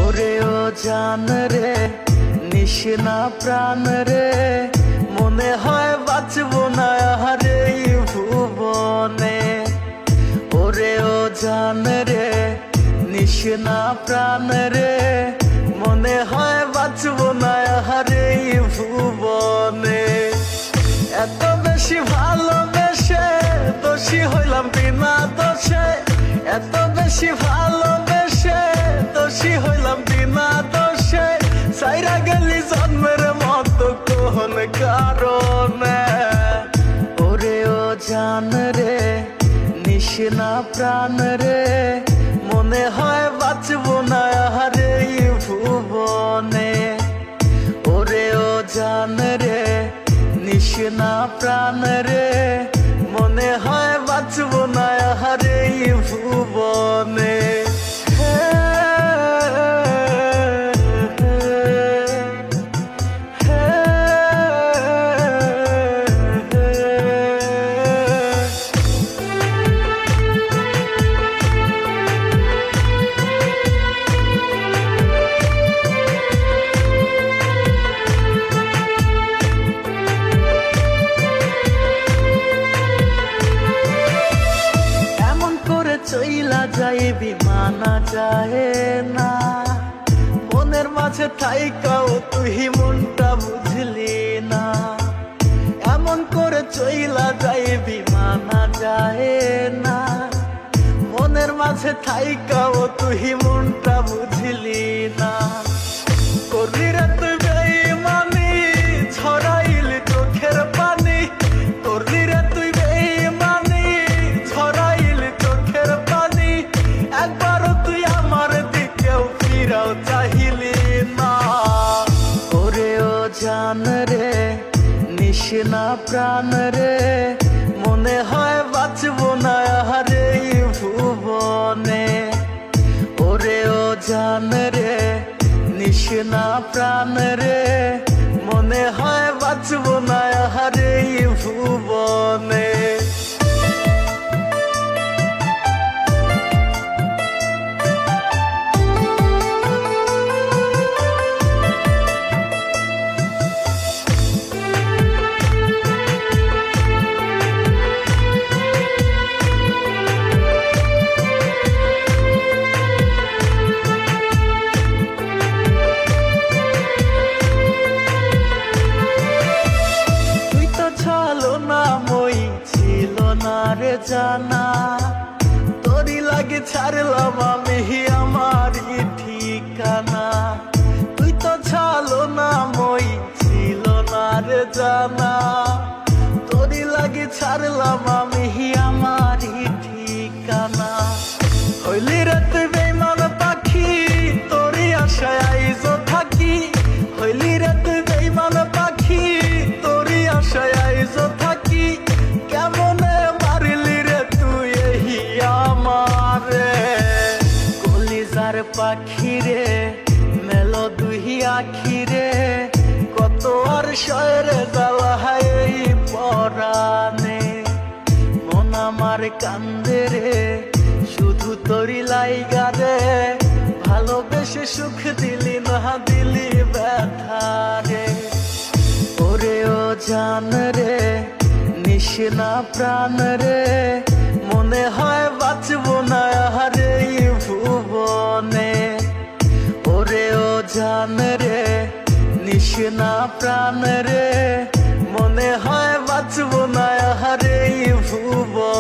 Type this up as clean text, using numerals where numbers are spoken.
ওরে ও জান রে নিশিনা প্রাণ রে, মনে হয় বাঁচবো না হারে ভুবনে। ওরে ও জান রে নিশিনা প্রাণ রে, মনে হয় বাঁচবো না হারে ভুবনে। এত বেশি ভালোবেসে দোষী হইলাম বিনা দোষে, এত বেশি ভালোবেসে দোষী হইলাম বিনা দোষে। সাইরা গেলি জন্মের মতো কোন কারণে। ওরে ও জান রে নিশিনা প্রাণ রে, মনে হয় বাঁচবো না হারে ভুবনে। ওরে ও জান রে নিশিনা প্রাণ রে, মনে হয় বাঁচবো না হারে ভুবনে। চইলা যায় বিমানা যায় না, মনের মাঝে থাইকাও তুই মনটা বুঝলি না। এমন করে চইলা যায় বিমানা যায় না, মনের মাঝে থাইকাও তুই মনটা বুঝলি না। করলি রে তুই বেঈমানি ছড়াইলি চোখের পানি, করলি রে তুই বেঈমানি ছড়াইলি চোখের পানি। একবারও তুই আমার দিকেও ফিরাও চাহিলি না। ওরে ও জান রে নিশিনা প্রাণ রে, মনে হয় বাঁচবো না হারে ভুবনে। ওরে ও জান রে নিশিনা প্রাণ রে, মনে হয় বাঁচবো না হারে ভুবনে। রে জানা তোরি লাগে ছাড়লাম আমি আমার ঠিকানা। তুই তো ছালো না মই ছিল না রে জানা, তোরি লাগে ছাড়লাম আমি আমার ঠিকানা। হইলি রে তুই বেঈমান পাখি তোরি আশায় আইজো থাকি, হইলি রে তুই বেঈমান পাখি তোরি আশায় আইজো থাকি। কেমনে কলিজার পাখি রে মেলো দুই আখি রে, কত আর শয়রে জ্বালা এই পরানে। মন আমার কান্দে রে শুধু তোরি লাইগা রে, ভালোবেসে সুখ দিলি না দিলি ব্যথা রে। ওরে ও জান রে নিশিনা প্রাণ রে, মনে হয় বাঁচবো না হারে ভুবনে। ওরে ও জান রে নিশিনা প্রাণ রে, মনে হয় বাঁচবো না হারে ভুবনে।